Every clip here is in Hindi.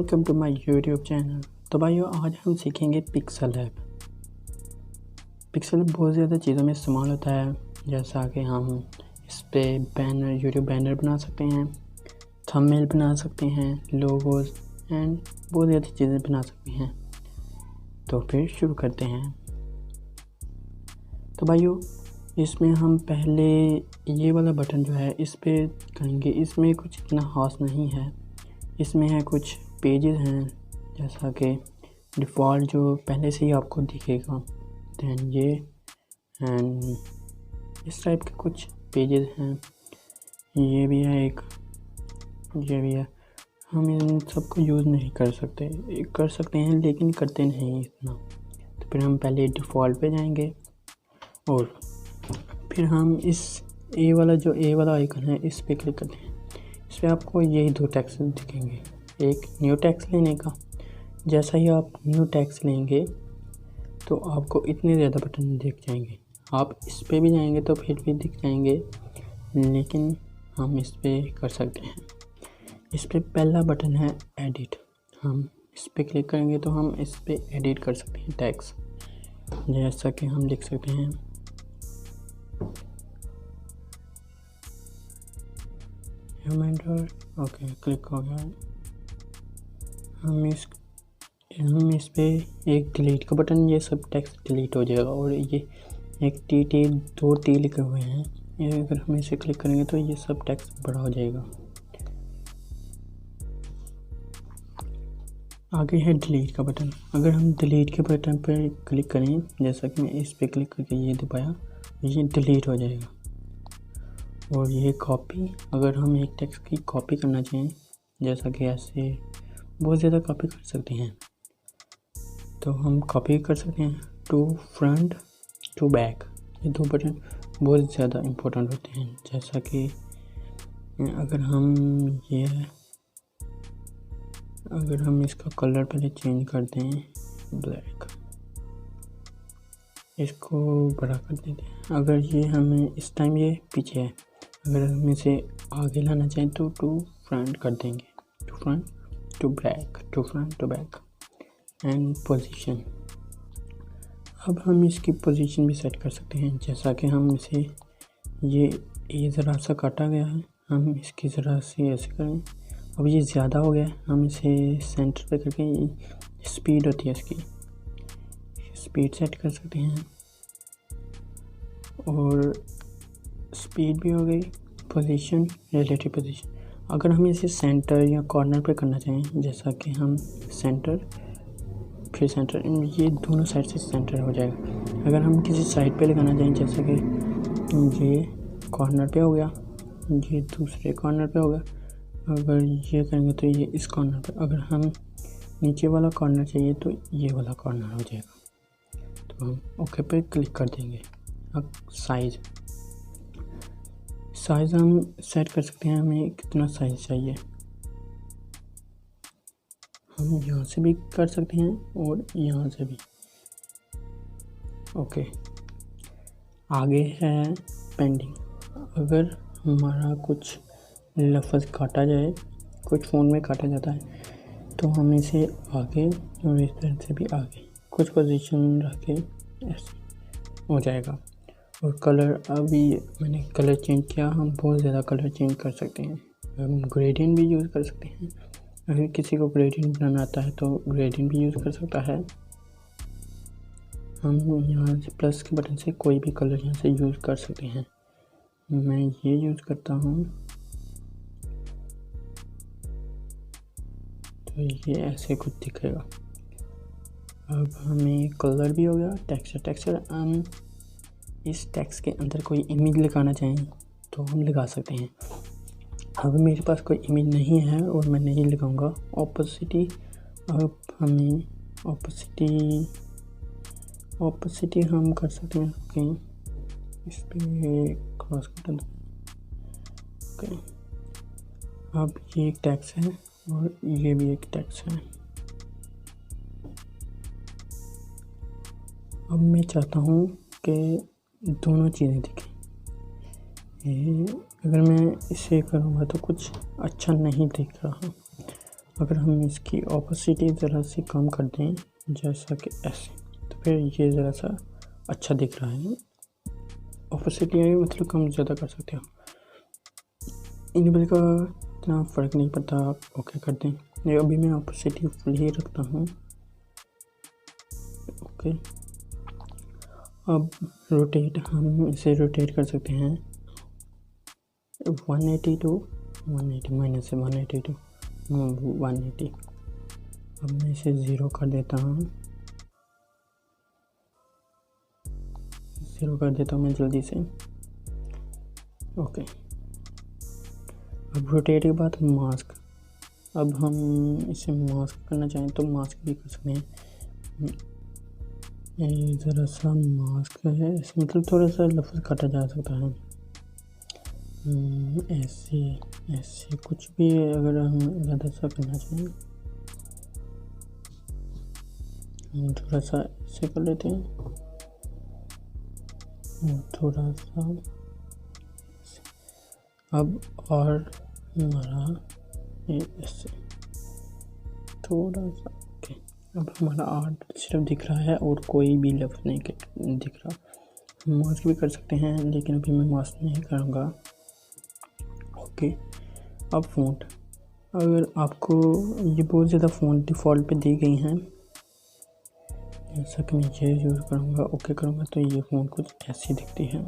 Welcome to my YouTube channel. तो भाइयों, आज हम सीखेंगे पिक्सल ऐप। पिक्सल ऐप बहुत ज़्यादा चीज़ों में इस्तेमाल होता है, जैसा कि हम इस पर बैनर, यूट्यूब बैनर बना सकते हैं, थंबनेल बना सकते हैं, लोगोज एंड बहुत ज़्यादा चीज़ें बना सकते हैं। तो फिर शुरू करते हैं। तो भाइयों, इसमें हम पहले ये वाला बटन जो है इस पर करेंगे। इसमें कुछ इतना खास नहीं है, इसमें है कुछ पेजेस हैं, जैसा कि डिफ़ॉल्ट जो पहले से ही आपको दिखेगा। दैन ये एंड इस टाइप के कुछ पेजेस हैं, ये भी है एक, ये भी है। हम इन सबको यूज़ नहीं कर सकते हैं लेकिन करते नहीं इतना। तो फिर हम पहले डिफ़ॉल्ट पे जाएंगे और फिर हम इस ए वाला आइकन है, इस पर क्लिक करते हैं। इस पर आपको यही दो टेक्स्ट दिखेंगे। एक न्यू टेक्स्ट लेने का, जैसा ही आप न्यू टेक्स्ट लेंगे तो आपको इतने ज़्यादा बटन दिख जाएंगे। आप इस पर भी जाएंगे तो फिर भी दिख जाएंगे, लेकिन हम इस पर कर सकते हैं। इस पर पहला बटन है एडिट। हम इस पर क्लिक करेंगे तो हम इस पर एडिट कर सकते हैं टेक्स्ट, जैसा कि हम लिख सकते हैं ओके, क्लिक हो गया। हम इस पे एक डिलीट का बटन, ये सब टेक्स्ट डिलीट हो जाएगा। और ये एक दो टी लिखे हुए हैं, ये अगर हम इसे क्लिक करेंगे तो ये सब टेक्स्ट बड़ा हो जाएगा। आगे है डिलीट का बटन। अगर हम डिलीट के बटन पर क्लिक करें, जैसा कि मैं इस पर क्लिक करके ये दबाया, ये डिलीट हो जाएगा। और ये कॉपी, अगर हम एक टेक्स्ट की कॉपी करना चाहें, जैसा कि ऐसे बहुत ज़्यादा कॉपी कर सकते हैं, तो हम कॉपी कर सकते हैं। टू फ्रंट, टू बैक, ये दो बटन बहुत ज़्यादा इम्पोर्टेंट होते हैं। जैसा कि अगर हम इसका कलर पहले चेंज कर दें ब्लैक, इसको बड़ा कर देते हैं। अगर ये हमें इस टाइम ये पीछे है, अगर हम इसे आगे लाना चाहें तो टू फ्रंट कर देंगे। To front, to back, to front, to back and position. अब हम इसकी पोजीशन भी सेट कर सकते हैं, जैसा कि हम इसे ये ज़रा सा काटा गया है, हम इसकी ज़रा सी ऐसे करें। अब ये ज़्यादा हो गया है, हम इसे सेंटर पे करके, स्पीड होती है इसकी, स्पीड सेट कर सकते हैं। और स्पीड भी हो गई, पोजीशन, रिलेटिव पोजीशन। अगर हम इसे सेंटर या कॉर्नर पे करना चाहें, जैसा कि हम सेंटर, फिर सेंटर, ये दोनों साइड से सेंटर हो जाएगा। अगर हम किसी साइड पे लगाना चाहें, जैसे कि ये कॉर्नर पे हो गया, ये दूसरे कॉर्नर पे हो गया, अगर ये करेंगे तो ये इस कॉर्नर पे। अगर हम नीचे वाला कॉर्नर चाहिए तो ये वाला कॉर्नर हो जाएगा। तो हम ओके पे क्लिक कर देंगे। अब साइज़ हम सेट कर सकते हैं, हमें कितना साइज़ चाहिए। हम यहाँ से भी कर सकते हैं और यहाँ से भी। ओके, आगे है पेंडिंग। अगर हमारा कुछ लफ्ज़ काटा जाए, कुछ फ़ोन में काटा जाता है, तो हम इसे आगे और इस तरह से भी आगे कुछ पोजीशन रख के ऐसे हो जाएगा। और कलर, अभी मैंने कलर चेंज किया, हम बहुत ज़्यादा कलर चेंज कर सकते हैं। हम ग्रेडियंट भी यूज़ कर सकते हैं। अगर किसी को ग्रेडियंट बनाना आता है तो ग्रेडियंट भी यूज़ कर सकता है। हम यहाँ से प्लस के बटन से कोई भी कलर यहाँ से यूज़ कर सकते हैं। मैं ये यूज़ करता हूँ, तो ये ऐसे कुछ दिखेगा। अब हमें कलर भी हो गया। टेक्सचर, हम इस टेक्स्ट के अंदर कोई इमेज लगाना चाहें तो हम लगा सकते हैं। अब मेरे पास कोई इमेज नहीं है और मैं नहीं लगाऊंगा। ओपेसिटी, अब हमें ओपेसिटी हम कर सकते हैं कहीं, इस पर क्रॉस कर दें। ओके, अब ये एक टेक्स्ट है और ये भी एक टेक्स्ट है। अब मैं चाहता हूँ कि दोनों चीज़ें दिखें। अगर मैं इसे करूँगा तो कुछ अच्छा नहीं दिख रहा, अगर हम इसकी ऑपोसिटी ज़रा सी कम कर दें, जैसा कि ऐसे, तो फिर ये ज़रा सा अच्छा दिख रहा है। ऑपोसिटी मतलब कम ज़्यादा कर सकते हो, इनेबल का इतना फ़र्क नहीं पड़ता, आप ओके कर दें। ये अभी मैं ऑपोसिटी फुल ही रखता हूँ। ओके, अब रोटेट, हम इसे रोटेट कर सकते हैं 180 to 180 माइनस से 180 to 180। अब मैं इसे 0 कर देता हूँ, 0 कर देता हूँ मैं जल्दी से। ओके, अब रोटेट के बाद मास्क, अब हम इसे मास्क करना चाहें तो मास्क भी कर सकते हैं। ये ज़रा सा मास्क है, इसमें मतलब थोड़ा सा लफ्ज़ काटा जा सकता है, ऐसे ऐसे कुछ भी, अगर हम ज़्यादा सा करना चाहें हम थोड़ा सा ऐसे कर लेते हैं, थोड़ा सा। अब और हमारा ये ऐसे थोड़ा सा। ओके, अब हमारा आर्ट सिर्फ दिख रहा है और कोई भी लफ्ज़ नहीं दिख रहा। मास्क भी कर सकते हैं, लेकिन अभी मैं मास्क नहीं करूँगा। ओके, अब फ़ॉन्ट, अगर आपको ये बहुत ज़्यादा फ़ॉन्ट डिफ़ॉल्ट पे दी गई हैं, जैसा कि मैं ये यूज़ करूँगा, ओके करूँगा, तो ये फ़ॉन्ट कुछ ऐसी दिखती है।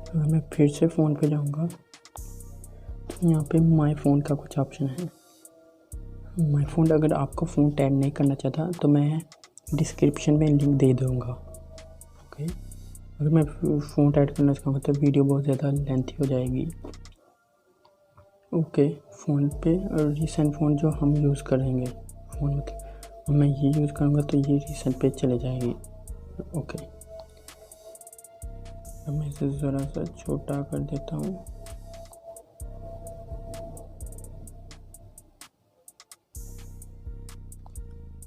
अगर मैं फिर से फ़ोन पे जाऊँगा तो यहाँ पे माई फ़ोन का कुछ ऑप्शन है। माई फ़ोन, अगर आपको फ़ोन ऐड नहीं करना चाहता तो मैं डिस्क्रिप्शन में लिंक दे दूँगा। ओके, अगर मैं फ़ोन ऐड करना चाहूँगा तो वीडियो बहुत ज़्यादा लेंथी हो जाएगी। ओके, फ़ोन पे और रिसेंट फ़ोन जो हम यूज़ करेंगे, फ़ोन मतलब मैं ये यूज़ करूँगा तो ये रिसेंट पे चले जाएगी। ओके, अब मैं इसे ज़रा सा छोटा कर देता हूँ।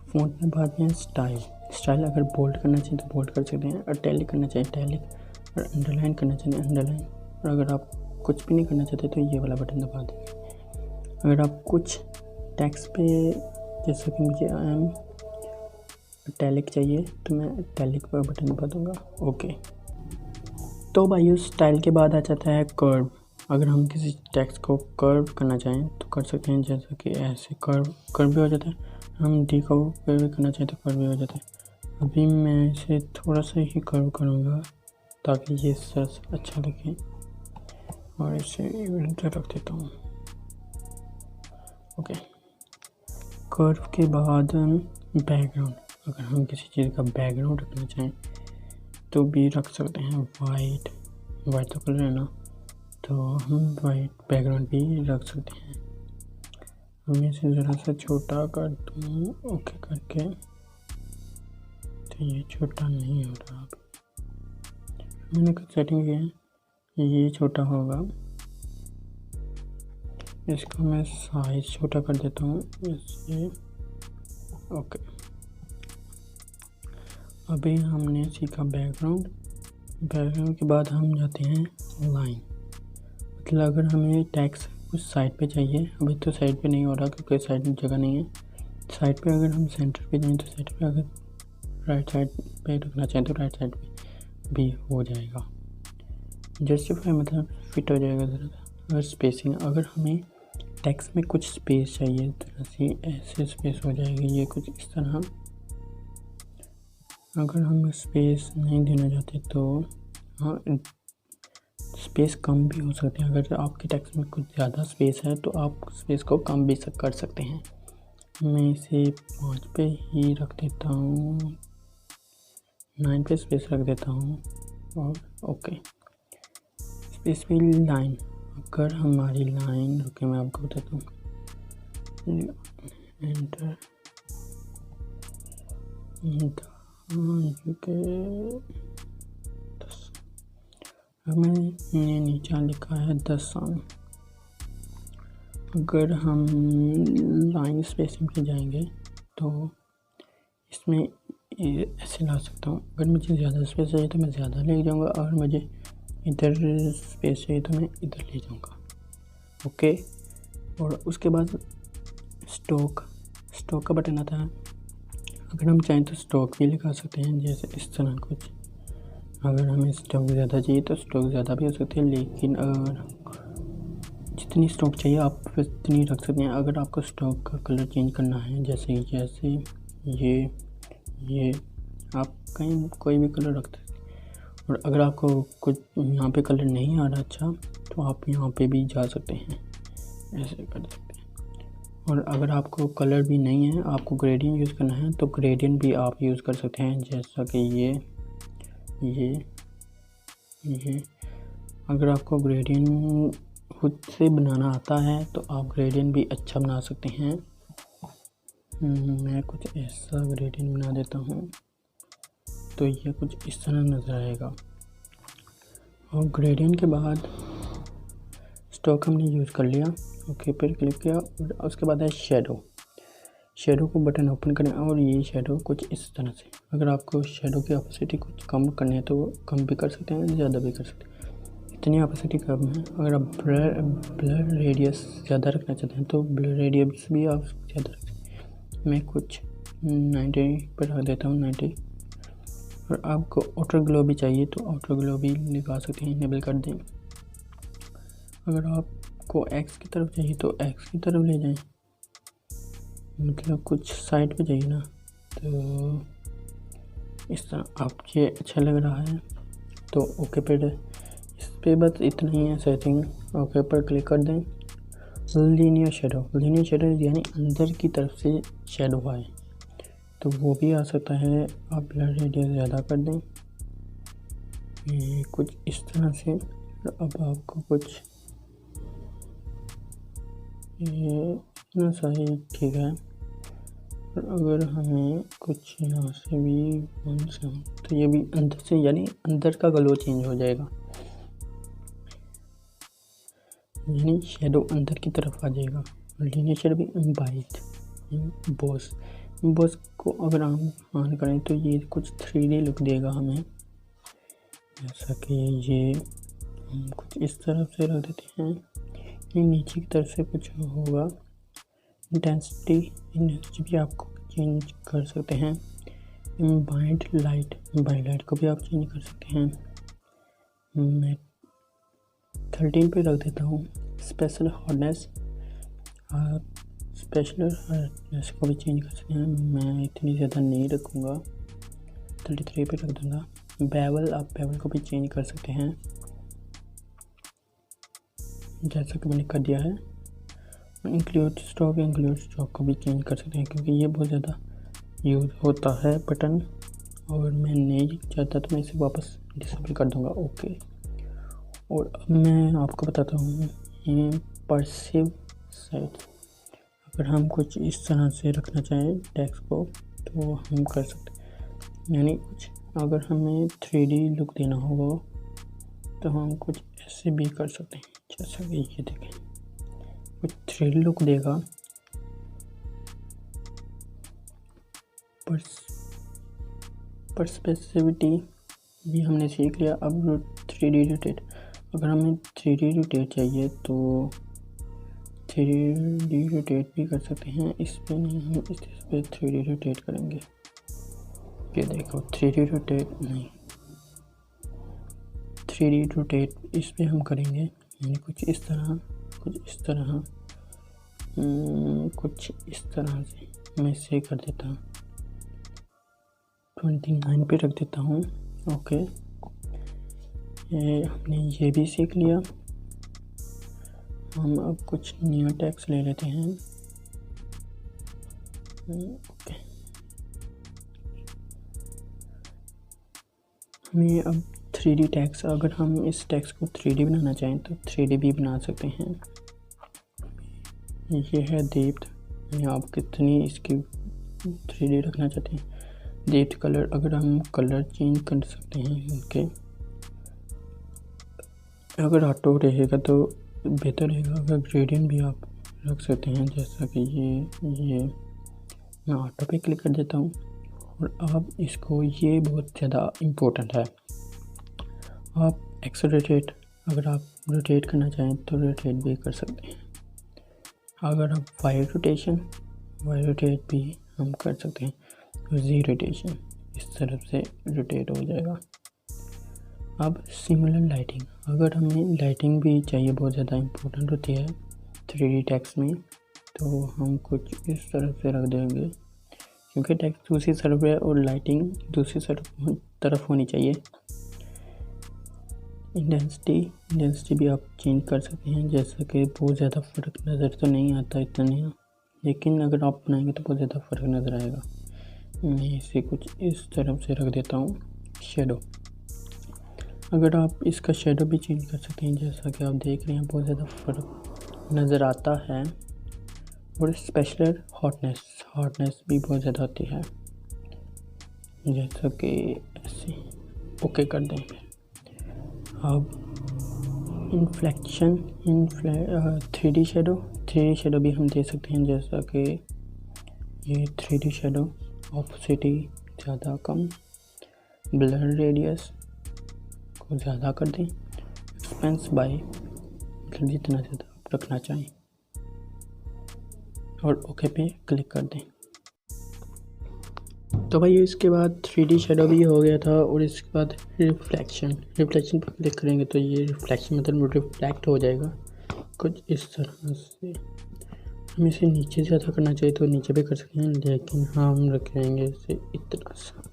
फ़ॉन्ट में बाद में स्टाइल अगर बोल्ड करना चाहिए तो बोल्ड कर सकते हैं, इटैलिक करना चाहिए इटैलिक, और अंडरलाइन करना चाहिए अंडरलाइन। और अगर आप कुछ भी नहीं करना चाहते तो ये वाला बटन दबा देंगे। अगर आप कुछ टेक्स्ट पे, जैसे कि मुझे इटैलिक चाहिए तो मैं इटैलिक पर बटन दबा दूँगा। ओके, तो भाई स्टाइल के बाद आ जाता है कर्व। अगर हम किसी टेक्स्ट को कर्व करना चाहें तो कर सकते हैं, जैसा कि ऐसे कर्व भी हो जाता है। हम डी कर्व भी करना चाहें तो कर्व भी हो जाता है। अभी मैं इसे थोड़ा सा ही कर्व करूँगा ताकि ये सच अच्छा लगे, और इसे इधर रख देता हूँ। ओके, कर्व के बाद बैकग्राउंड, अगर हम किसी चीज़ का बैकग्राउंड रखना चाहें तो भी रख सकते हैं। वाइट तो कलर है ना, तो हम वाइट बैकग्राउंड भी रख सकते हैं। हम इसे ज़रा सा छोटा कर दूँ, ओके करके, तो ये छोटा नहीं हो रहा अभी, मैंने कुछ सेटिंग की है, ये छोटा होगा। इसका मैं साइज छोटा कर देता हूँ इससे। ओके, अभी हमने सीखा बैकग्राउंड के बाद हम जाते हैं लाइन। मतलब अगर हमें टेक्स्ट कुछ साइड पे चाहिए, अभी तो साइड पे नहीं हो रहा क्योंकि साइड में जगह नहीं है। साइड पे अगर हम सेंटर पे जाएं तो साइड पे, अगर राइट साइड पे रखना चाहें तो राइट साइड पे भी हो जाएगा। जस्टिफाई मतलब फिट हो जाएगा ज़रा सा। अगर स्पेसिंग, अगर हमें टेक्स्ट में कुछ स्पेस चाहिए तो ऐसे स्पेस हो जाएगी, ये कुछ इस तरह। अगर हम स्पेस नहीं देना चाहते तो हाँ, स्पेस कम भी हो सकते हैं। अगर आपके टेक्स्ट में कुछ ज़्यादा स्पेस है तो आप स्पेस को कम भी कर सकते हैं। मैं इसे 5 पे ही रख देता हूँ, 9 पे स्पेस रख देता हूँ, और ओके। स्पेस पे लाइन, अगर हमारी लाइन, रुके मैं आपको बताता हूँ, एंटर मैंने नीचे लिखा है 10। अगर हम लाइन स्पेसिंग पे जाएंगे तो इसमें ऐसे ला सकता हूँ। अगर मुझे ज़्यादा स्पेस चाहिए तो मैं ज़्यादा ले जाऊँगा, और मुझे इधर स्पेस चाहिए तो मैं इधर ले जाऊँगा। ओके। और उसके बाद स्टॉक का बटन आता है। अगर हम चाहें तो स्टॉक भी लगा सकते हैं, जैसे इस तरह कुछ। अगर हमें स्टॉक ज़्यादा चाहिए तो स्टॉक ज़्यादा भी हो सकती है, लेकिन अगर जितनी स्टॉक चाहिए आप उतनी रख सकते हैं। अगर आपको स्टॉक का कलर चेंज करना है, जैसे ये आप कहीं कोई भी कलर रख सकते हैं। और अगर आपको कुछ यहाँ पे कलर नहीं आ रहा अच्छा, तो आप यहाँ पे भी जा सकते हैं, ऐसे कर सकते हैं। और अगर आपको कलर भी नहीं है, आपको ग्रेडियंट यूज़ करना है, तो ग्रेडियंट भी आप यूज़ कर सकते हैं, जैसा कि ये अगर आपको ग्रेडियंट खुद से बनाना आता है तो आप ग्रेडियंट भी अच्छा बना सकते हैं। मैं कुछ ऐसा ग्रेडियंट बना देता हूँ, तो ये कुछ इस तरह नज़र आएगा। और ग्रेडियंट के बाद स्टॉक हमने यूज़ कर लिया, ओके पर क्लिक किया। और उसके बाद है शेडो को बटन ओपन करें, और ये शेडो कुछ इस तरह से। अगर आपको शेडो की ऑपेसिटी कुछ कम करनी है तो कम भी कर सकते हैं, ज़्यादा भी कर सकते हैं। इतनी ऑपेसिटी कम है। अगर आप ब्लर रेडियस ज़्यादा रखना चाहते हैं तो ब्लर रेडियस भी आप ज़्यादा रख सकते हैं। मैं कुछ 90 पर रख देता हूँ, 90। और आपको आउटर ग्लो भी चाहिए तो आउटर ग्लो भी लगा सकते हैं, इनेबल कर दें। अगर आपको एक्स की तरफ चाहिए तो एक्स की तरफ ले जाएं, मतलब कुछ साइड पे चाहिए ना, तो इस तरह आपके अच्छा लग रहा है तो ओके पे। इस पे बस इतना ही है सेटिंग। ओके पर क्लिक कर दें। लीनियर शेडो यानी अंदर की तरफ से शेडो आए, तो वो भी आ सकता है। आप ब्लर रेडियस ज़्यादा कर दें, ये कुछ इस तरह से। अब आपको कुछ ये इतना सा ही ठीक है। और अगर हमें कुछ यहाँ से भी तो ये भी अंदर से, यानी अंदर का ग्लो चेंज हो जाएगा, यानी शेडो अंदर की तरफ आ जाएगा। लीनियर शेडो भी बॉस को अगर हम ऑन करें तो ये कुछ 3D लुक देगा हमें, जैसा कि ये हम कुछ इस तरफ से रख देते हैं। ये नीचे की तरफ से कुछ होगा। इंटेंसिटी भी आपको चेंज कर सकते हैं। बाइट लाइट को भी आप चेंज कर सकते हैं। मैं 13 पे रख देता हूँ। स्पेशल हार्डनेस को भी चेंज कर सकते हैं, मैं इतनी ज़्यादा नहीं रखूँगा, 33 पे रख दूँगा। आप बेवल को भी चेंज कर सकते हैं, जैसा कि मैंने कर दिया है। इंक्लूड स्टॉक को भी चेंज कर सकते हैं, क्योंकि ये बहुत ज़्यादा यूज़ होता है बटन, और मैं नहीं चाहता तो मैं इसे वापस डिसेबल कर दूँगा, ओके। और अब मैं आपको बताता हूँ ये पर्सिव साइड। अगर हम कुछ इस तरह से रखना चाहें टेक्स्ट को तो हम कर सकते हैं, यानी कुछ अगर हमें 3D लुक देना होगा तो हम कुछ ऐसे भी कर सकते हैं, जैसा कि ये देखें कुछ 3D लुक देगा। पर्सपेसिविटी भी हमने सीख लिया। अब 3D रोटेट, अगर हमें 3D रोटेट चाहिए तो 3D रोटेट भी कर सकते हैं। इस पे नहीं, हम इस पे 3D रोटेट करेंगे। ये देखो 3D रोटेट नहीं, 3D रोटेट इस पे हम करेंगे, यानी कुछ इस तरह कुछ इस तरह से। मैं इसे कर देता हूँ 29 पे रख देता हूँ, ओके। हमने ये भी सीख लिया। हम अब कुछ न्यू टेक्स्ट ले लेते हैं, ओके। हमें अब 3D टेक्स्ट, अगर हम इस टेक्स्ट को 3D बनाना चाहें तो 3D भी बना सकते हैं। ये है डेप्थ, यानी आप कितनी इसकी 3D रखना चाहते हैं। डेप्थ कलर, अगर हम कलर चेंज कर सकते हैं इनके, अगर ऑटो रहेगा तो बेहतर रहेगा। अगर ग्रेडियंट भी आप रख सकते हैं, जैसा कि ये मैं ऑटो पे क्लिक कर देता हूँ। और अब इसको, ये बहुत ज़्यादा इम्पोर्टेंट है, आप एक्सेलरेट, अगर आप रोटेट करना चाहें तो रोटेट भी कर सकते हैं। अगर आप वाई रोटेट भी हम कर सकते हैं तो जी रोटेशन इस तरफ से रोटेट हो जाएगा। अब सिमुलर लाइटिंग, अगर हमें लाइटिंग भी चाहिए, बहुत ज़्यादा इम्पोर्टेंट होती है 3D टेक्स्ट में, तो हम कुछ इस तरफ से रख देंगे क्योंकि टेक्स्ट दूसरी तरफ है और लाइटिंग दूसरी तरफ होनी चाहिए। इंटेंसिटी भी आप चेंज कर सकते हैं, जैसा कि बहुत ज़्यादा फ़र्क नज़र तो नहीं आता इतना, लेकिन अगर आप बनाएंगे तो बहुत ज़्यादा फ़र्क नज़र आएगा। मैं इसे कुछ इस तरफ से रख देता हूँ। शेडो, अगर आप इसका शेडो भी चेंज कर सकते हैं, जैसा कि आप देख रहे हैं बहुत ज़्यादा फ़र्क नज़र आता है। और स्पेशल हॉटनेस भी बहुत ज़्यादा होती है, जैसा कि ऐसे ओके कर देंगे। अब इन्फ्लेक्शन 3D शेडो भी हम दे सकते हैं, जैसा कि ये 3D शेडो ऑपोसिटी ज़्यादा कम, ब्लर रेडियस को ज़्यादा कर दें, एक्सपेंस बाय मतलब जितना ज़्यादा आप रखना चाहें, और ओके पे क्लिक कर दें। तो भाई इसके बाद 3D शेडो भी हो गया था। और इसके बाद रिफ्लेक्शन पर क्लिक करेंगे तो ये रिफ्लेक्शन मतलब रिफ्लेक्ट हो जाएगा कुछ इस तरह से। हम इसे नीचे ज़्यादा करना चाहिए तो नीचे भी कर सकते हैं, लेकिन हम रखेंगे इसे इतना सा,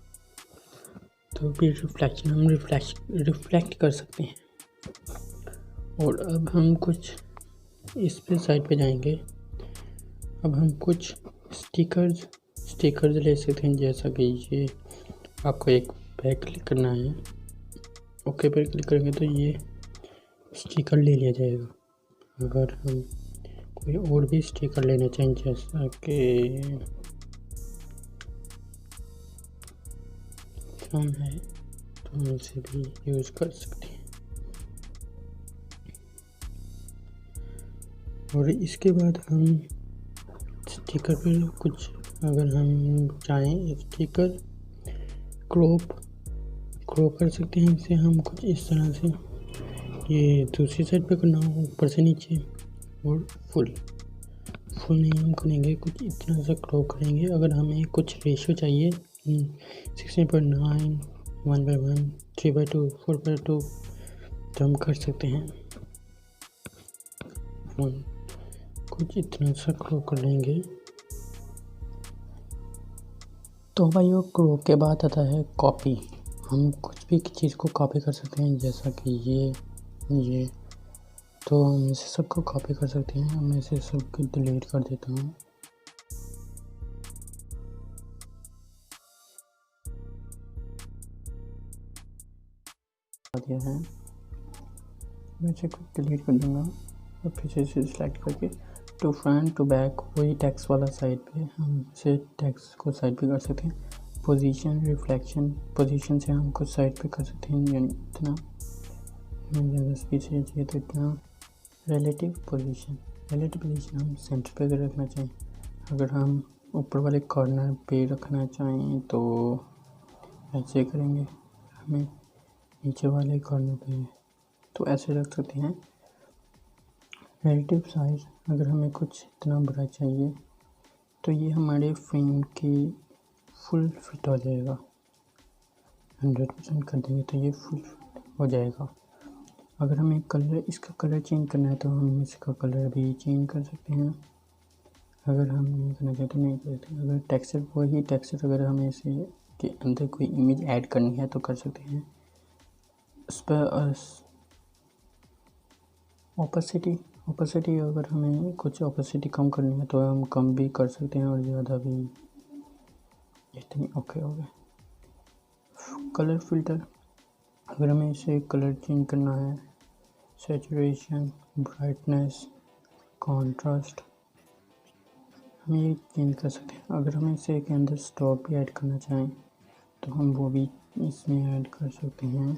तो भी रिफ्लेक्शन हम रिफ्लेक्ट कर सकते हैं। और अब हम कुछ इस पे साइड पे जाएंगे। अब हम कुछ स्टिकर्स ले सकते हैं, जैसा कि ये आपको एक पे क्लिक करना है, ओके पर क्लिक करेंगे तो ये स्टिकर ले लिया जाएगा। अगर हम कोई और भी स्टिकर लेना चाहें, जैसा कि हम है तो हम इसे भी यूज़ कर सकते हैं। और इसके बाद हम स्टिकर पे कुछ अगर हम चाहें स्टिकर क्रॉप कर सकते हैं। इसे हम कुछ इस तरह से, ये दूसरी साइड पे करना हो ऊपर से नीचे, और फुल नहीं हम करेंगे, कुछ इतना सा क्रॉप करेंगे। अगर हमें कुछ रेशियो चाहिए 16:9, 1:1, 3:2, 4:2 तो हम कर सकते हैं। कुछ इतना सा क्रॉप कर लेंगे। तो भाई वो क्रॉप के बाद आता है कॉपी। हम कुछ भी चीज़ को कॉपी कर सकते हैं, जैसा कि ये तो हम इसे सबको कॉपी कर सकते हैं। मैं इसे सबको डिलीट कर देता हूँ। दिया है, मैं इसे डिलीट कर दूँगा और फिर से इसे सिलेक्ट करके टू फ्रंट टू बैक, वही टेक्स्ट वाला साइड पे हम इसे टेक्स्ट को साइड पे कर सकते हैं। पोजीशन रिफ्लेक्शन, पोजीशन से हम कुछ साइड पे कर सकते हैं, यानी इतना ज़्यादा स्पीड से चाहिए तो इतना। रिलेटिव पोजीशन हम सेंटर पे अगर रखना चाहें, अगर हम ऊपर वाले कॉर्नर पे रखना चाहें तो ऐसे करेंगे, हमें नीचे वाले कॉर्नर पे तो ऐसे रख सकते हैं। रिलेटिव साइज, अगर हमें कुछ इतना बड़ा चाहिए तो ये हमारे फ्रेम की फुल फिट हो जाएगा, 100% कर देंगे तो ये फुल फिट हो जाएगा। अगर हमें इसका कलर चेंज करना है तो हम इसका कलर भी चेंज कर सकते हैं। अगर हम नहीं करना चाहते नहीं कर सकते। अगर टेक्सचर अगर हमें इसे के अंदर कोई इमेज ऐड करनी है तो कर सकते हैं। उस पर ओपेसिटी अगर हमें कुछ ओपेसिटी कम करनी है तो हम कम भी कर सकते हैं और ज़्यादा भी, इतनी ओके हो गया। कलर फिल्टर, अगर हमें इसे कलर चेंज करना है, सैचुरेशन, ब्राइटनेस, कॉन्ट्रास्ट, हम ये चेंज कर सकते हैं। अगर हमें इसे के अंदर स्टॉक भी ऐड करना चाहें तो हम वो भी इसमें ऐड कर सकते हैं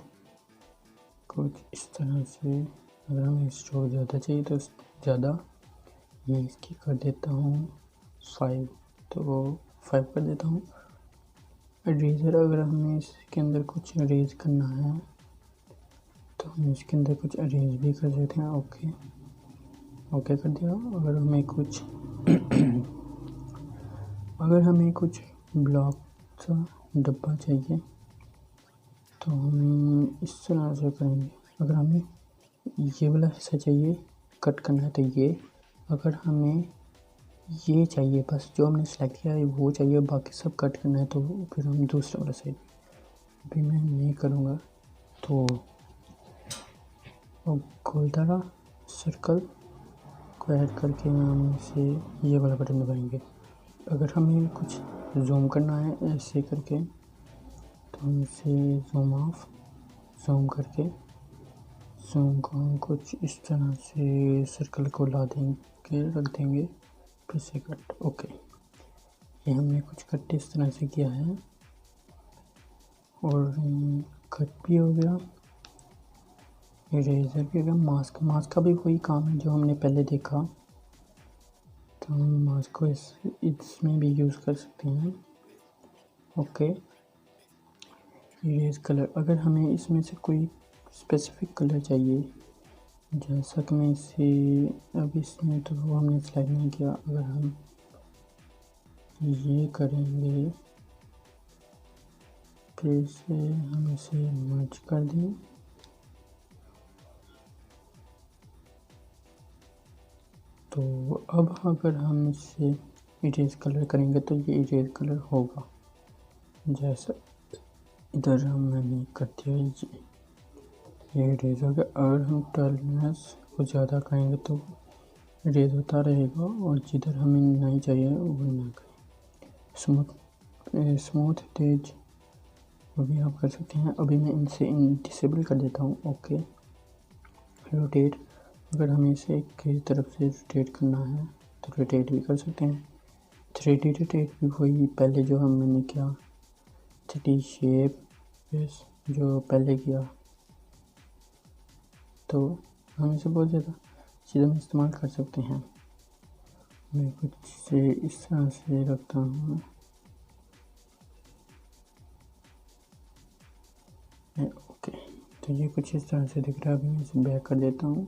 कुछ इस तरह से। अगर हमें स्टॉक ज़्यादा चाहिए तो ज़्यादा, मैं इसकी कर देता हूँ 5, तो 5 कर देता हूँ। इरेज़र, अगर हमें इसके अंदर कुछ इरेज करना है तो हम इसके अंदर कुछ अरेंज भी कर सकते हैं। ओके ओके कर दिया। अगर हमें कुछ ब्लॉक सा डब्बा चाहिए तो हम इस तरह से करेंगे। अगर हमें ये वाला हिस्सा चाहिए कट करना है तो ये, अगर हमें ये चाहिए बस जो हमने सेलेक्ट किया है वो चाहिए, बाकी सब कट करना है तो फिर हम दूसरा वाला साइड। अभी मैं नहीं करूँगा तो गोलधारा सर्कल को ऐड करके हम इसे ये वाला बटन दबाएंगे। अगर हमें कुछ जूम करना है ऐसे करके तो हम इसे जूम ऑफ, जूम करके जूम को हम कुछ इस तरह से सर्कल को ला देंगे, रख देंगे, फिर से कट। ओके, ये हमने कुछ कट इस तरह से किया है और कट भी हो गया, इरेजर भी हो गया। मास्क का भी वही काम है जो हमने पहले देखा, तो हम मास्क को इसमें भी यूज़ कर सकते हैं। ओके, इरेज कलर, अगर हमें इसमें से कोई स्पेसिफिक कलर चाहिए, जैसा कि मैं इसे अब इसमें तो वो हमने सेलेक्ट नहीं किया, अगर हम ये करेंगे फिर से हम इसे मर्ज कर दें तो अब अगर हम इसे इरेज कलर करेंगे तो ये इरेज कलर होगा, जैसा इधर मैंने कर दिया। ये इरेज हो गया। अगर हम टर्नेस को ज़्यादा करेंगे तो इरेज होता रहेगा और जिधर हमें नहीं चाहिए वो ना करें। स्मूथ तेज वो भी आप कर सकते हैं। अभी मैं इनसे डिसेबल कर देता हूँ। ओके, रोटेट, अगर हमें इसे एक की तरफ से रोटेट करना है तो रोटेट भी कर सकते हैं। 3D रोटेट भी वही पहले जो मैंने किया, 3D शेप जो पहले किया, तो हम इसे बहुत ज़्यादा चीज़ों में इस्तेमाल कर सकते हैं। मैं कुछ से इस तरह से रखता हूँ। ओके, तो ये कुछ इस तरह से दिख रहा है। अभी मैं इसे बैक कर देता हूँ।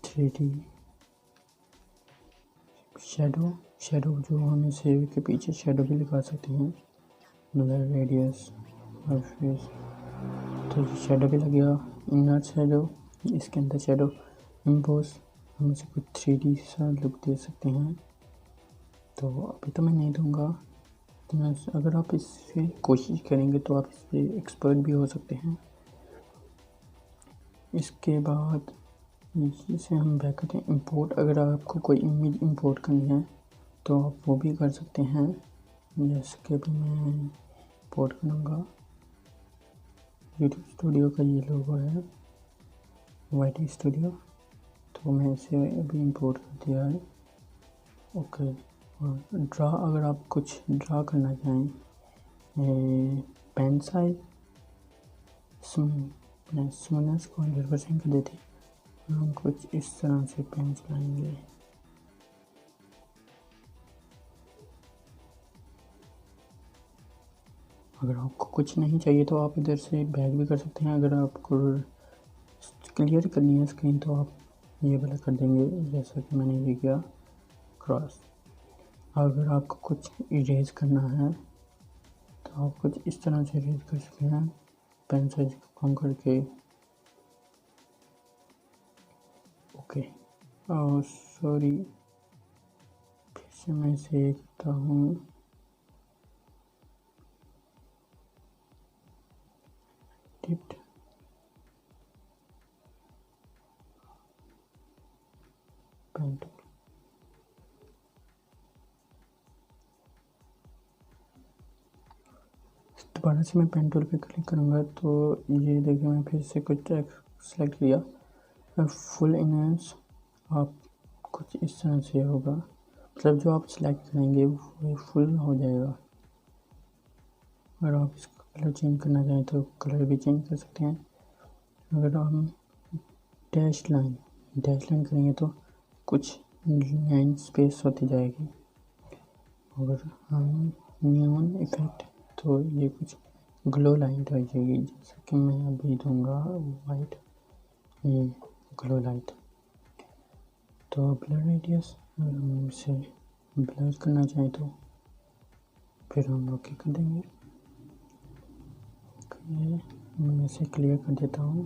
3D शेडो जो हम इसे के पीछे शेडो भी लगा सकते हैं, मतलब रेडियस और फेस, तो ये शेडो भी लग गया। इनर शेडो, इसके अंदर शेडो इम्पोज, हम इसे कुछ 3D सा लुक दे सकते हैं। तो अभी तो मैं नहीं दूंगा, तो मैं अगर आप इससे कोशिश करेंगे तो आप इससे एक्सपर्ट भी हो सकते हैं। इसके बाद इसे हम बैक करते हैं इंपोर्ट। अगर आपको कोई इमेज इंपोर्ट करनी है तो आप वो भी कर सकते हैं, जैसे कि अभी मैं इंपोर्ट करूँगा। यूट्यूब स्टूडियो का ये लोगो है, YT स्टूडियो, तो मैं इसे अभी इंपोर्ट कर दिया है। ओके, और ड्रा, अगर आप कुछ ड्रा करना चाहें, पेन साइज स्मूथनेस को 100% कर देते, हम कुछ इस तरह से पेन चलाएंगे। अगर आपको कुछ नहीं चाहिए तो आप इधर से बैक भी कर सकते हैं। अगर आपको क्लियर करनी है स्क्रीन तो आप ये वाला कर देंगे, जैसा कि मैंने ये किया क्रॉस। अगर आपको कुछ इरेज करना है तो आप कुछ इस तरह से इरेज कर सकते हैं, पेन साइज को कम करके। ओके, सॉरी, फिर से मैं इसे करता हूँ। टिप्ड पेन टूल, दोबारा से मैं पेन टूल पे क्लिक करूँगा तो ये देखिए मैं फिर से कुछ टेक्स्ट सेलेक्ट किया। फुल इमेज आप कुछ इस तरह से होगा, मतलब जो आप सेलेक्ट करेंगे वो फुल हो जाएगा। अगर आप इसका कलर चेंज करना चाहें तो कलर भी चेंज कर सकते हैं। अगर हम डैश लाइन करेंगे तो कुछ लाइन स्पेस होती जाएगी। अगर हम न्यून इफेक्ट तो ये कुछ ग्लो लाइट हो जाएगी, जैसे कि मैं अभी दूंगा वाइट, ये ग्लो लाइट। तो ब्लर रेडियस अगर हम इसे ब्लर करना चाहें तो फिर हम ओके कर देंगे। ओके, मैं इसे क्लियर कर देता हूँ।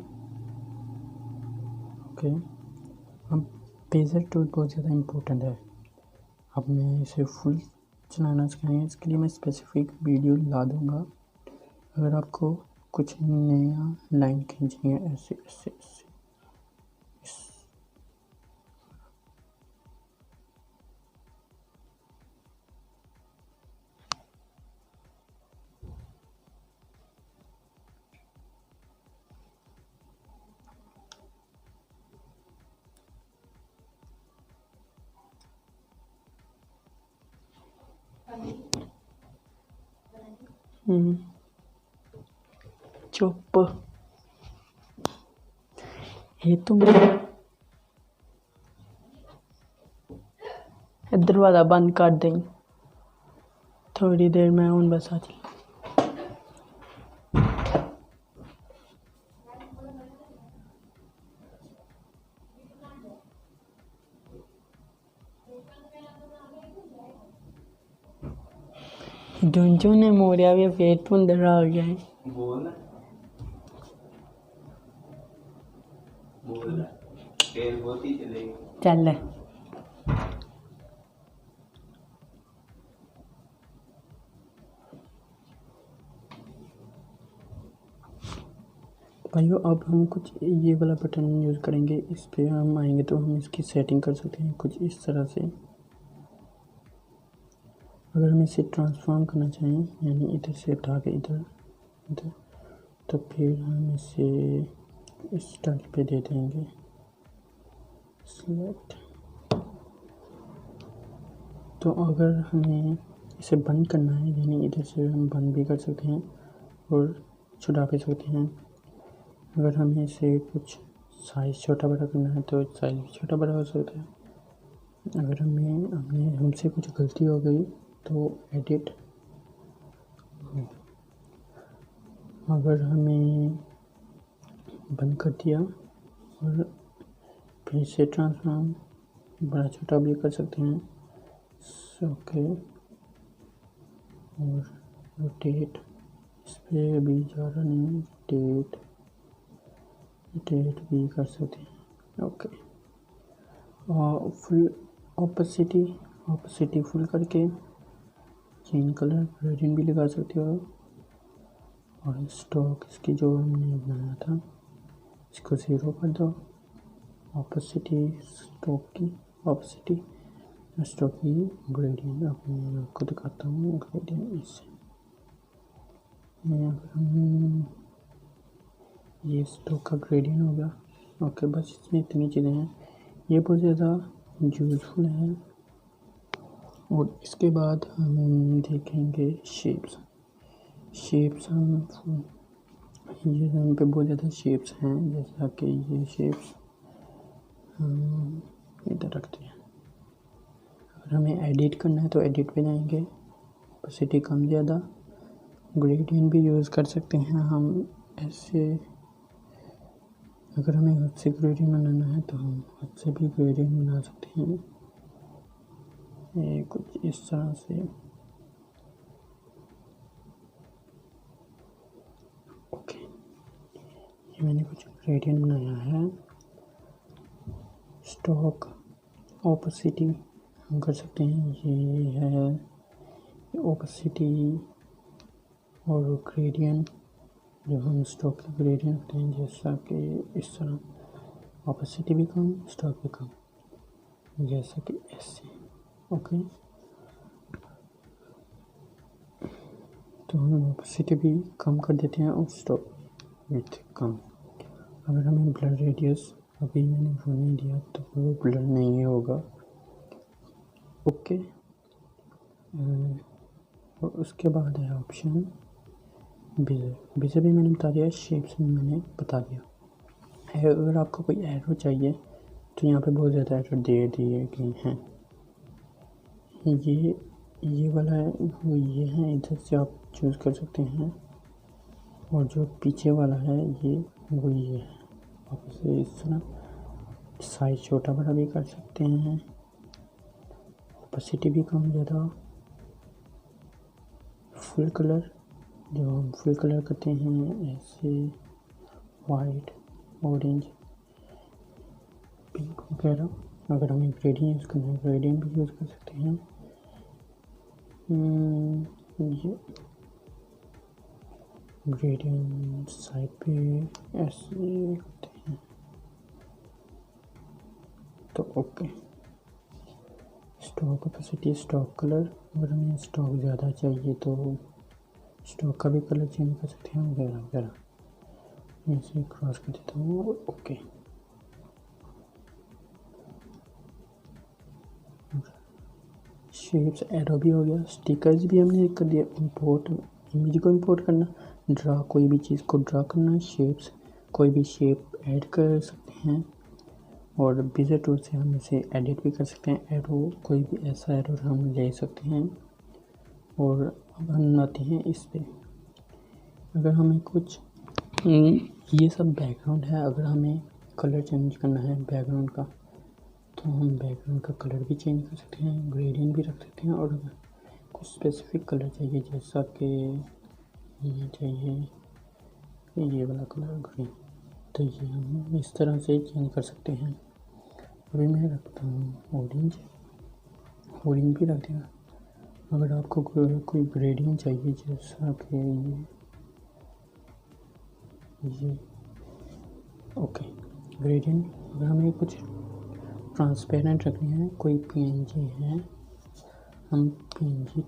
ओके, अब पेजर टूल बहुत ज़्यादा इम्पोर्टेंट है। अब मैं इसे फुल चलाना सिखाएंगे, इसके लिए मैं स्पेसिफिक वीडियो ला दूँगा। अगर आपको कुछ नया लाइन खींचनी है ऐसे ऐसे ऐसे, चुप, ये तुम दरवाज़ा बंद कर दें, थोड़ी देर में उन बस आ जाए। डुंजू ने मोड़िया भी पेट पुंदर आ गया है। बोल पेट बहुत ही चलेगी। चल भाइयों, अब हम कुछ ये वाला बटन यूज़ करेंगे। इस पे हम आएंगे तो हम इसकी सेटिंग कर सकते हैं कुछ इस तरह से। अगर हम इसे ट्रांसफॉर्म करना चाहें, यानी इधर से उठा के इधर इधर, तो फिर हम इसे इस टाइप पे दे देंगे सिलेक्ट। तो अगर हमें इसे बंद करना है, यानी इधर से हम बंद भी कर सकते हैं और छुड़ा भी सकते हैं। अगर हमें इसे कुछ साइज़ छोटा बड़ा करना है तो साइज़ भी छोटा बड़ा हो सकता है। अगर हमसे कुछ गलती हो गई तो एडिट। अगर हमें बंद कर दिया और फिर से ट्रांसफॉर्म बड़ा छोटा भी कर सकते हैं। ओके, और रोटेट, इस पर भी जा रहा नहीं, रोटेट भी कर सकते हैं। ओके, और फुल ऑपोसिटी फुल करके चेंज कलर ग्रेडियंट भी लगा सकते हो। और स्टॉक इसकी जो हमने बनाया था इसको 0 कर दो। ऑपोसिटी स्टॉक की ग्रेडियंट अब मैं आपको दिखाता हूँ। ग्रेडियंट इससे ये स्टॉक का ग्रेडियंट हो गया। ओके, बस इसमें इतनी चीज़ें हैं, ये बहुत ज़्यादा यूज़फुल है। और इसके बाद हम देखेंगे शेप्स हम ये यहाँ पे बहुत ज़्यादा शेप्स हैं, जैसा कि ये शेप्स हम इधर रखते हैं। अगर हमें एडिट करना है तो एडिट पे जाएंगे, ऑपोसिटी कम ज़्यादा, ग्रेडियंट भी यूज़ कर सकते हैं हम ऐसे। अगर हमें हाथ से ग्रेडियंट बनाना है तो हम हाथ से भी ग्रेडियंट बना सकते हैं, ये कुछ इस तरह से। ओके, ये मैंने कुछ ग्रेडियंट बनाया है। स्टॉक ऑपोसिटी हम कर सकते हैं, ये है ऑपोसिटी और ग्रेडियंट जो हम स्टॉक के ग्रेडियंट रखते हैं, जैसा कि इस तरह ऑपोसिटी भी कम स्टॉक भी कम, जैसा कि ऐसे। ओके, तो हम ऑपोसिटी भी कम कर देते हैं और स्टॉक विथ कम। अगर हमें ब्लर रेडियस अभी मैंने वो नहीं दिया तो वो ब्लर नहीं होगा। ओके, और उसके बाद है ऑप्शन बेजर भी मैंने बता दिया, शेप्स में मैंने बता दिया है। अगर आपको कोई एरो चाहिए तो यहाँ पे बहुत ज़्यादा एरो दे दिए गए हैं। ये वाला है वो, ये है, इधर से आप चूज़ कर सकते हैं। और जो पीछे वाला है ये वो ये है। आप इसे इस तरह साइज छोटा बड़ा भी कर सकते हैं, ओपेसिटी भी कम ज़्यादा। फुल कलर, जो हम फुल कलर करते हैं ऐसे वाइट, ऑरेंज, पिंक वगैरह। अगर हमें ग्रेडियंट यूज़ करना है ग्रेडियंट भी यूज़ कर सकते हैं। ये ग्रेडियंट साइड पे ऐसे करते हैं तो okay. Stock opacity, stock colour, अगर हमें स्टॉक ज़्यादा चाहिए तो स्टॉक का भी कलर चेंज कर सकते हैं वगैरह वगैरह। ऐसे क्रॉस कर देता हूँ ओके। शेप्स एरो भी हो गया। स्टिकर्स भी हमने कर दिया। इंपोर्ट, इमेज को इंपोर्ट करना, ड्रा कोई भी चीज़ को ड्रा करना, शेप्स कोई भी शेप ऐड कर सकते हैं और विज़र टूल से हम इसे एडिट भी कर सकते हैं। एरो, कोई भी ऐसा एरो हम ले सकते हैं। और अब हम आते हैं इस पे। अगर हमें कुछ ये सब बैकग्राउंड है, अगर हमें कलर चेंज करना है बैकग्राउंड का तो हम बैकग्राउंड का कलर भी चेंज कर सकते हैं, ग्रेडियंट भी रख सकते हैं। और अगर कुछ स्पेसिफिक कलर चाहिए जैसा कि ये चाहिए ये वाला कलर ग्रीन, तो ये हम इस तरह से चेंज कर सकते हैं। अभी मैं रखता हूँ ऑरेंज, ऑरेंज भी रख देगा। अगर आपको कोई ग्रेडियंट चाहिए जैसा कि ये ओके ग्रेडियंट, अगर हमें कुछ ट्रांसपेरेंट रखनी है, कोई पीएनजी है, हम पीएनजी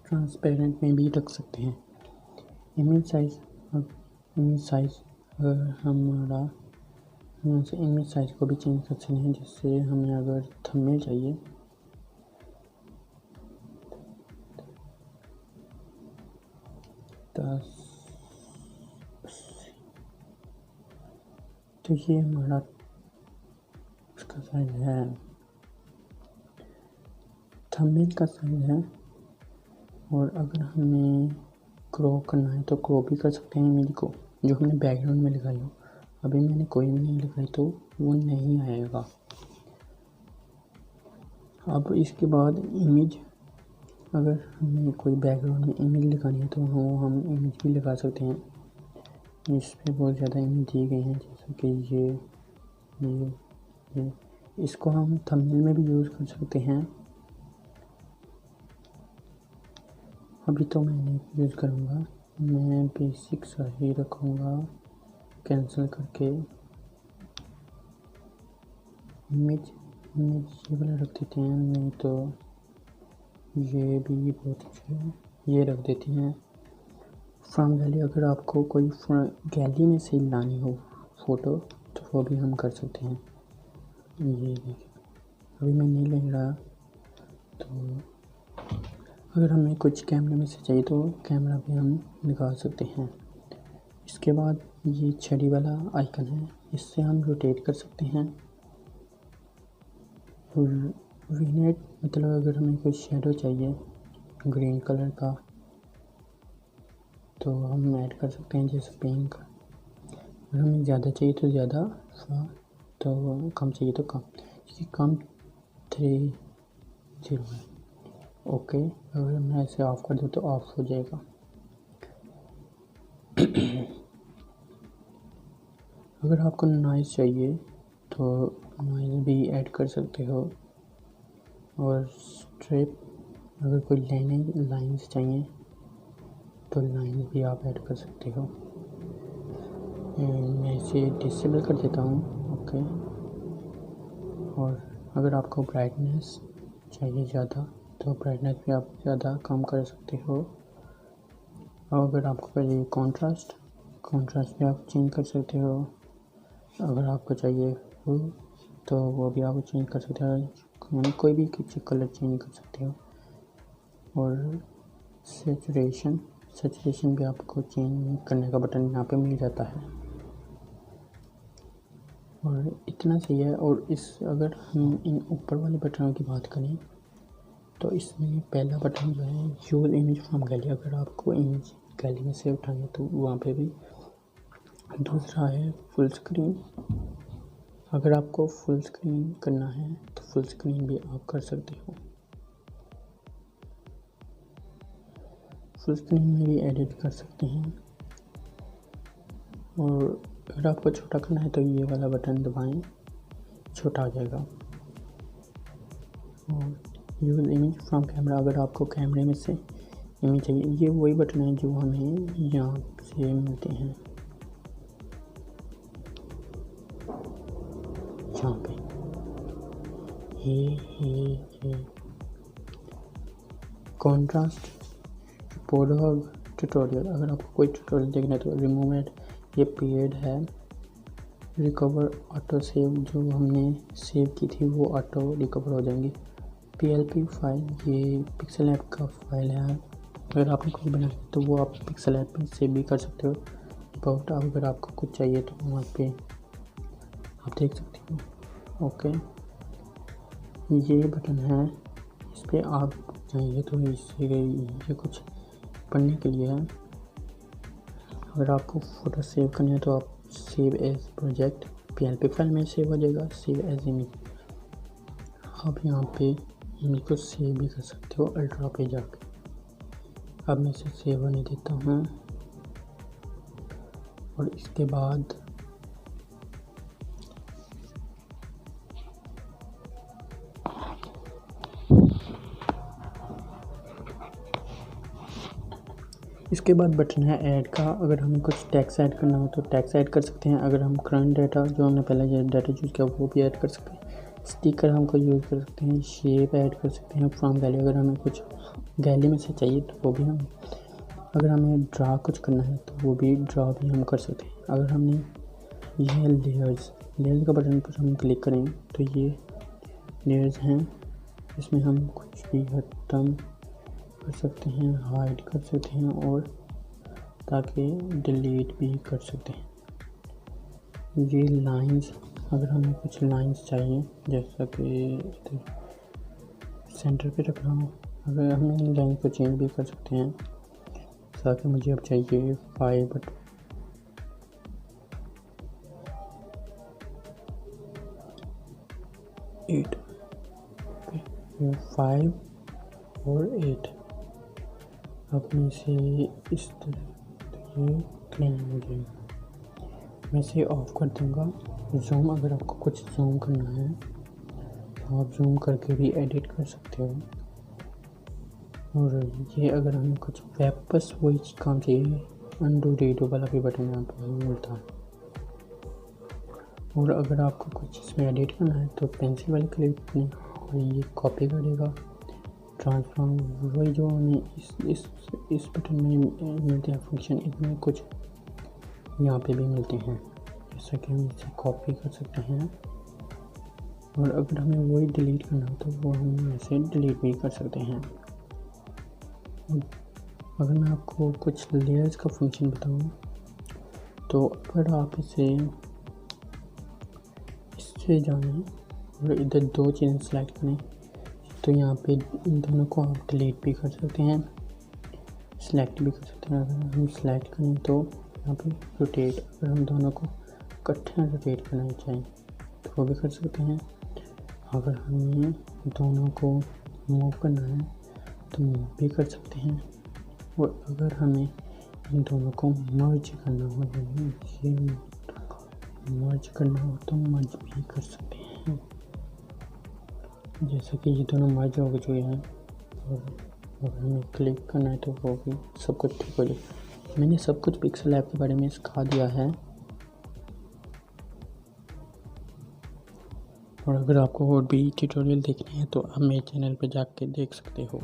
ट्रांसपेरेंट में भी रख सकते हैं। इमेज साइज, अगर हमारा यहाँ से इमेज साइज को भी चेंज कर सकते हैं। जिससे हमें अगर थंबनेल चाहिए तो ये हमारा उसका साइज है, थंबनेल का साइज है। और अगर हमें क्रॉप करना है तो क्रॉप भी कर सकते हैं इमेज को, जो हमने बैकग्राउंड में लगाई हो। अभी मैंने कोई भी नहीं लगाई तो वो नहीं आएगा। अब इसके बाद इमेज, अगर हमें कोई बैकग्राउंड में इमेज लगानी है तो हम इमेज भी लगा सकते हैं। इस पर बहुत ज़्यादा इमेज दी गई हैं जैसे कि ये इसको हम थंबनेल में भी यूज़ कर सकते हैं। अभी तो मैं नहीं यूज़ करूँगा, मैं बेसिक सा ही रखूँगा। कैंसिल करके इमेज ये वाला रख देते हैं, नहीं तो ये भी बहुत अच्छा है, ये रख देते हैं। फ्रॉम गैलरी, अगर आपको कोई गैलरी में से लानी हो फ़ोटो तो वो भी हम कर सकते हैं। ये देखिए अभी मैं नहीं ले रहा, तो अगर हमें कुछ कैमरे में से चाहिए तो कैमरा भी हम लगा सकते हैं। इसके बाद ये छड़ी वाला आइकन है, इससे हम रोटेट कर सकते हैं। विनेट मतलब अगर हमें कोई शेडो चाहिए ग्रीन कलर का तो हम ऐड कर सकते हैं, जैसे पिंक। अगर हमें ज़्यादा चाहिए तो ज़्यादा, तो कम चाहिए तो कम। इसकी कम 30 है ओके। अगर मैं इसे ऑफ़ कर दूँ तो ऑफ़ हो जाएगा। अगर आपको नॉइज़ चाहिए तो नॉइज़ भी ऐड कर सकते हो। और स्ट्रिप, अगर कोई लाइन्स चाहिए तो लाइन्स भी आप ऐड कर सकते हो। मैं इसे डिसेबल कर देता हूँ ओके। और अगर आपको ब्राइटनेस चाहिए ज़्यादा तो ब्राइटनेस भी आप ज़्यादा कम कर सकते हो। और अगर आपको चाहिए कॉन्ट्रास्ट भी आप चेंज कर सकते हो। अगर आपको चाहिए फुल तो वो भी आप चेंज कर सकते हो, कोई भी कुछ कलर चेंज कर सकते हो। और सैचुरेशन भी आपको चेंज करने का बटन यहाँ पे मिल जाता है। और इतना सही है। और अगर हम इन ऊपर वाले बटनों की बात करें तो इसमें पहला बटन जो है यूज़ इमेज फ्रॉम गैलरी। अगर आपको इमेज गैलरी में से उठाएंगे तो वहाँ पे भी। दूसरा है फुल स्क्रीन। अगर आपको फुल स्क्रीन करना है तो फुल स्क्रीन भी आप कर सकते हो। फुल स्क्रीन में भी एडिट कर सकते हैं। और अगर आपको छोटा करना है तो ये वाला बटन दबाएं, छोटा आ जाएगा। और यूज़ इमेज फ्रॉम कैमरा, अगर आपको कैमरे में से इमेज चाहिए, ये वही बटन है जो हमें यहाँ से मिलते हैं, यहाँ पे ये कॉन्ट्रास्ट पोडोग ट्यूटोरियल। अगर आपको कोई ट्यूटोरियल देखना है तो रिमूव इट, ये पेड है। रिकवर ऑटो सेव, जो हमने सेव की थी वो ऑटो रिकवर हो जाएंगी। PLP फाइल, ये पिक्सल ऐप का फाइल है। अगर आपने कोई बनाया तो वो आप पिक्सल ऐप में सेव भी कर सकते हो। बट अगर आपको कुछ चाहिए तो वहाँ पे आप देख सकते हो। ओके, ये बटन है, इस पर आप चाहिए तो इससे ये कुछ पढ़ने के लिए है। अगर आपको फ़ोटो सेव करनी है तो आप save as project PLP file में सेव हो जाएगा। सेव एज इमेज, आप यहाँ पे इमेज को सेव भी कर सकते हो अल्ट्रा पे जाके। अब मैं इसे सेव होने देता हूँ। और इसके बाद बटन है ऐड का। अगर हमें कुछ टैक्स ऐड करना हो तो टैक्स ऐड कर सकते हैं। अगर हम करंट डाटा जो हमने पहले डाटा यूज़ किया वो भी ऐड कर सकते हैं। स्टिकर हमको यूज़ कर सकते हैं। शेप ऐड कर सकते हैं फ्रॉम गैलरी, अगर हमें कुछ गैलरी में से चाहिए तो वो भी हम। अगर हमें ड्रा कुछ करना है तो वो भी ड्रा भी हम कर सकते हैं। अगर हमने यह लेयर्स का बटन पर हम क्लिक करें तो ये लेयर्स हैं, इसमें हम कुछ भी खत्म कर सकते हैं, हाइड कर सकते हैं और ताकि डिलीट भी कर सकते हैं। ये लाइंस, अगर हमें कुछ लाइंस चाहिए जैसा कि सेंटर पे रखना हो, अगर हमें इन लाइन को चेंज भी कर सकते हैं। ताकि मुझे अब चाहिए 5 बट 8, 5 और 8। अब मैं इसे इस तरह ये क्लीन हो जाएगा। मैं इसे ऑफ कर दूंगा। जूम, अगर आपको कुछ जूम करना है तो आप जूम करके भी एडिट कर सकते हो। और ये अगर हमें कुछ वापस वही काम चाहिए, अनडू रीडो वाला भी बटन यहाँ पर मिलता है। और अगर आपको कुछ इसमें एडिट करना है तो पेंसिल वाले क्लिक करें और ये कॉपी करेगा। ट्रांसफॉर्म, वही जो हमें इस बटन में मिलते हैं फंक्शन, इनमें कुछ यहाँ पे भी मिलते हैं। जैसा कि हम इसे कॉपी कर सकते हैं। और अगर हमें वही डिलीट करना हो तो वो हम ऐसे डिलीट भी कर सकते हैं। अगर मैं आपको कुछ लेयर्स का फंक्शन बताऊँ तो अगर आप इससे जाएं और इधर 2 चीज़ें सेलेक्ट करें तो यहाँ पे इन दोनों को आप डिलीट भी कर सकते हैं, सेलेक्ट भी कर सकते हैं। अगर हम सेलेक्ट करें तो यहाँ पे रोटेट, अगर हम दोनों को इकट्ठे रोटेट करना चाहें तो वो भी कर सकते हैं। अगर हमें दोनों को मूव करना है तो मूव भी कर सकते हैं। और अगर हमें इन दोनों को मर्ज करना हो, तो मर्ज भी कर सकते हैं। जैसे कि ये दोनों मर्ज हो चुके हैं और अगर हमें क्लिक करना है तो वो भी सब कुछ ठीक हो जाए। मैंने सब कुछ पिक्सल ऐप के बारे में सिखा दिया है। और अगर आपको और भी ट्यूटोरियल देखने हैं तो आप मेरे चैनल पर जाके देख सकते हो।